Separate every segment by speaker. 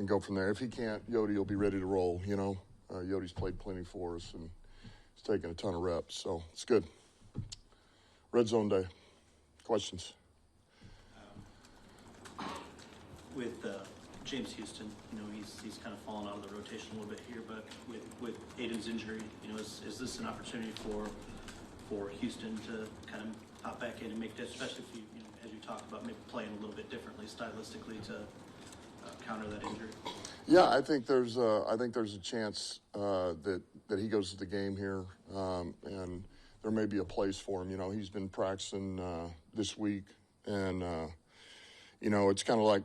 Speaker 1: go from there. If he can't, Yodi will be ready to roll. Yodi's played plenty for us and he's taken a ton of reps, so it's good. Red zone day. Questions?
Speaker 2: With James Houston, he's kind of fallen out of the rotation a little bit here, but with Aiden's injury, is this an opportunity for Houston to kind of pop back in and make that, especially if as you talk about maybe playing a little bit differently stylistically to counter that injury?
Speaker 1: Yeah, I think there's a chance that he goes to the game here, and there may be a place for him. He's been practicing this week, and it's kind of like,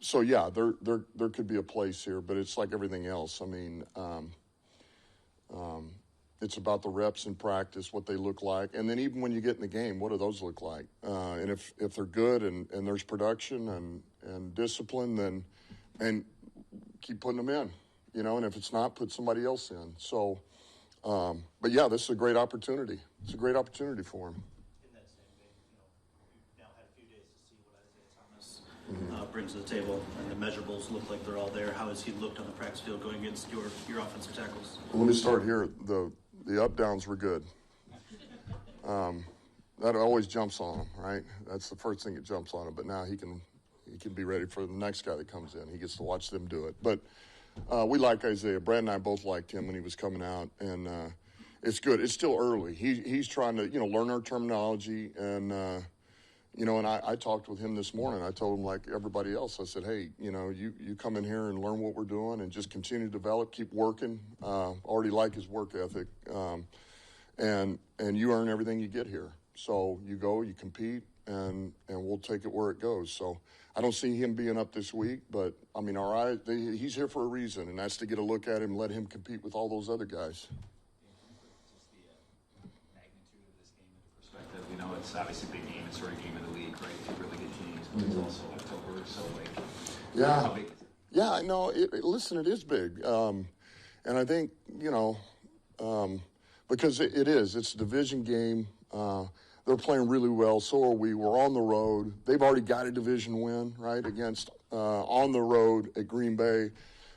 Speaker 1: so yeah, there could be a place here, but it's like everything else. I mean, it's about the reps in practice, what they look like, and then even when you get in the game, what do those look like? And if they're good and there's production and discipline, then and keep putting them in, and if it's not, put somebody else in. So, but yeah, this is a great opportunity. It's a great opportunity for him.
Speaker 2: In that same vein, we've now had a few days to see what Isaiah Thomas brings to the table, and the measurables look like they're all there. How has he looked on the practice field going against your offensive tackles?
Speaker 1: Well, let me start here. The up downs were good. That always jumps on him, right? That's the first thing that jumps on him. But now he can be ready for the next guy that comes in. He gets to watch them do it. But we like Isaiah. Brad and I both liked him when he was coming out, and it's good. It's still early. He's trying to learn our terminology, and and I talked with him this morning. I told him, like everybody else, I said, hey, you come in here and learn what we're doing and just continue to develop, keep working. Already like his work ethic, and you earn everything you get here. So you go, you compete, and we'll take it where it goes. So I don't see him being up this week, but I mean, all right, he's here for a reason, and that's to get a look at him and let him compete with all those other guys.
Speaker 3: It's obviously a big game. It's sort of game of the league, right? Two really good teams, but it's also October, so
Speaker 1: yeah,
Speaker 3: how big is it?
Speaker 1: Yeah, no. Listen, it is big, and I think because it is. It's a division game. They're playing really well. So are we. We're on the road. They've already got a division win, right, against on the road at Green Bay.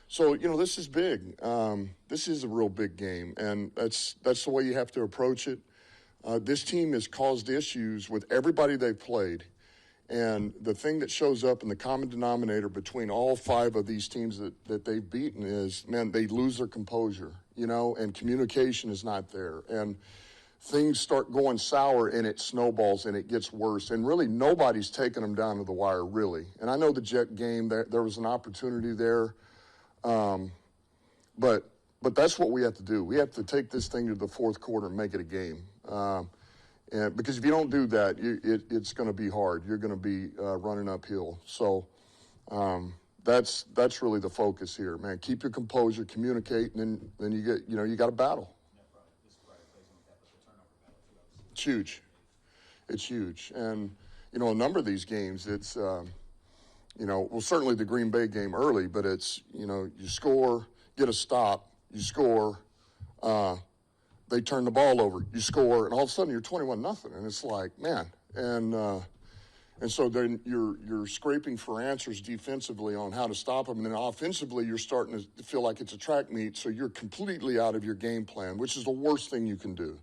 Speaker 1: So this is big. This is a real big game, and that's the way you have to approach it. This team has caused issues with everybody they've played. And the thing that shows up in the common denominator between all five of these teams that they've beaten is, man, they lose their composure, and communication is not there. And things start going sour, and it snowballs, and it gets worse. And really, nobody's taking them down to the wire, really. And I know the Jet game, there was an opportunity there. But that's what we have to do. We have to take this thing to the fourth quarter and make it a game. And because if you don't do that, it's going to be hard. You're going to be running uphill. So that's really the focus here, man. Keep your composure, communicate, and then you get you got a battle. It's huge. It's huge, and a number of these games, it's well, certainly the Green Bay game early, but it's you score, get a stop, you score. They turn the ball over, you score, and all of a sudden you're 21-0, and it's like, man, and so then you're scraping for answers defensively on how to stop them, and then offensively you're starting to feel like it's a track meet, so you're completely out of your game plan, which is the worst thing you can do.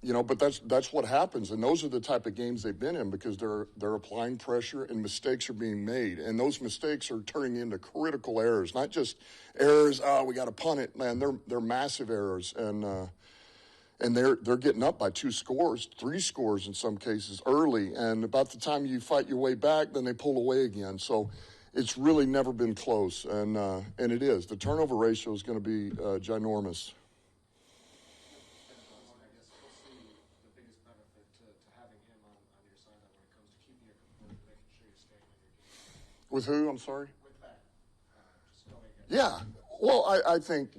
Speaker 1: But that's what happens, and those are the type of games they've been in because they're applying pressure and mistakes are being made, and those mistakes are turning into critical errors, not just errors. We got to punt it, man. They're massive errors, and they're getting up by 2 scores, 3 scores in some cases early, and about the time you fight your way back, then they pull away again. So it's really never been close, and it is. The turnover ratio is going to be ginormous. With who? I'm sorry?
Speaker 4: With that.
Speaker 1: Yeah. Well, I think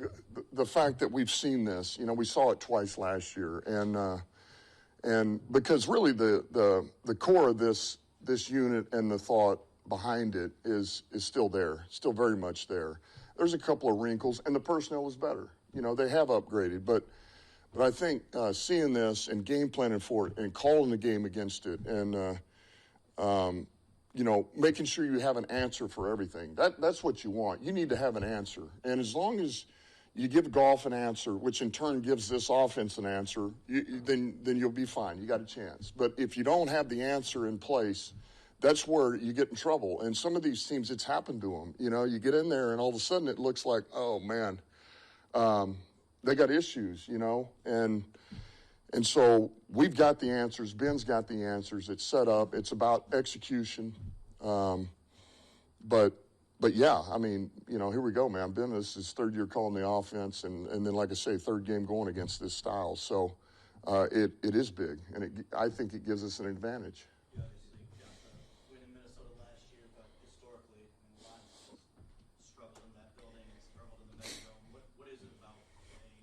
Speaker 1: the fact that we've seen this, we saw it twice last year, and because really the core of this unit and the thought behind it is still there, still very much there. There's a couple of wrinkles, and the personnel is better. They have upgraded, but I think seeing this and game planning for it and calling the game against it and making sure you have an answer for everything. That's what you want. You need to have an answer. And as long as you give golf an answer, which in turn gives this offense an answer, then you'll be fine. You got a chance. But if you don't have the answer in place, that's where you get in trouble. And some of these teams, it's happened to them. You get in there and all of a sudden it looks like, oh, man, they got issues, And so we've got the answers. Ben's got the answers. It's set up. It's about execution. But yeah, I mean, here we go, man. Ben, this is third year calling the offense, and then, like I say, third game going against this style. So it is big, and I think it gives us an advantage.
Speaker 4: You obviously got the win in Minnesota last year, but historically, the Lions struggled in that building and struggled in the Metrodome. What is it about playing a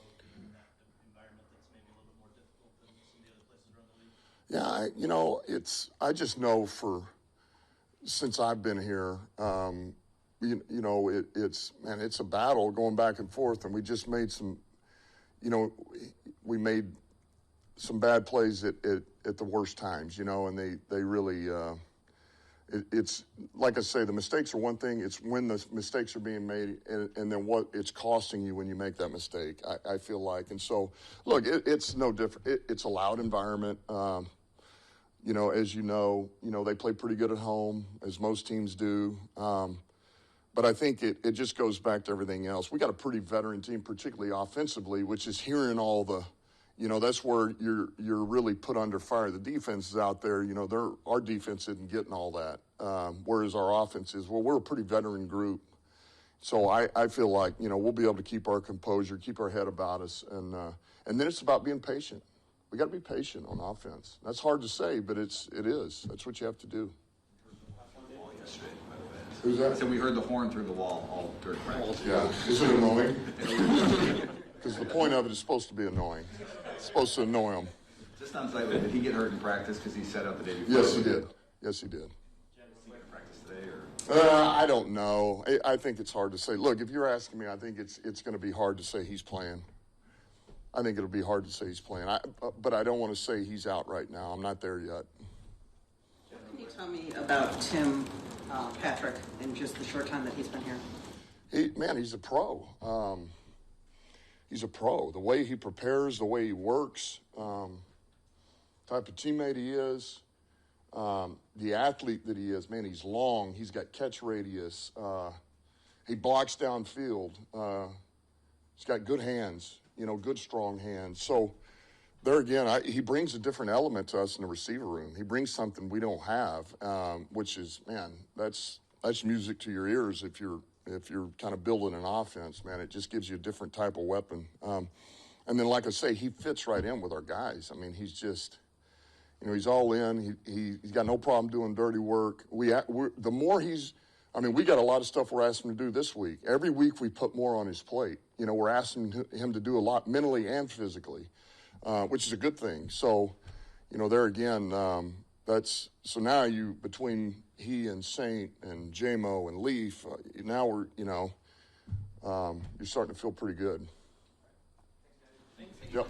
Speaker 4: road game in that environment that's maybe a little bit more difficult than some of the other places around the league?
Speaker 1: Yeah, I just know since I've been here, it's a battle going back and forth, and we just made we made some bad plays at the worst times, and they really, it's like I say, the mistakes are one thing. It's when the mistakes are being made and then what it's costing you when you make that mistake, I feel like. And so, look, it's no different. It's a loud environment. As they play pretty good at home, as most teams do. But I think it just goes back to everything else. We got a pretty veteran team, particularly offensively, which is hearing all the, that's where you're really put under fire. The defense is out there, our defense isn't getting all that, whereas our offense is. Well, we're a pretty veteran group. So I feel like, we'll be able to keep our composure, keep our head about us, and then it's about being patient. We got to be patient on offense. That's hard to say, but it is. That's what you have to do. Who's that?
Speaker 3: So we heard the horn through the wall all during practice.
Speaker 1: Yeah. Is it annoying? Because the point of it is supposed to be annoying. It's supposed to annoy him.
Speaker 3: Just unsightly. Did he get hurt in practice because he set up the day before?
Speaker 1: Yes, he did. Yes, he did.
Speaker 3: Is he going to practice today? Or?
Speaker 1: I don't know. I think it's hard to say. Look, if you're asking me, I think it's going to be hard to say he's playing. I think it'll be hard to say he's playing. But I don't want to say he's out right now. I'm not there yet.
Speaker 5: Can you tell me about Tim Patrick in just the short time that he's been here?
Speaker 1: He's a pro. He's a pro. The way he prepares, the way he works, type of teammate he is, the athlete that he is. Man, he's long. He's got catch radius. He blocks downfield. He's got good hands. Good, strong hands. So there again, he brings a different element to us in the receiver room. He brings something we don't have, which is, man, that's music to your ears if you're kind of building an offense, man. It just gives you a different type of weapon. And then, like I say, he fits right in with our guys. I mean, he's just, he's all in. He's got no problem doing dirty work. We got a lot of stuff we're asking him to do this week. Every week we put more on his plate. We're asking him to do a lot mentally and physically, which is a good thing. So, there again, so now between he and Saint and JMO and Leaf, now we're, you're starting to feel pretty good. Yep.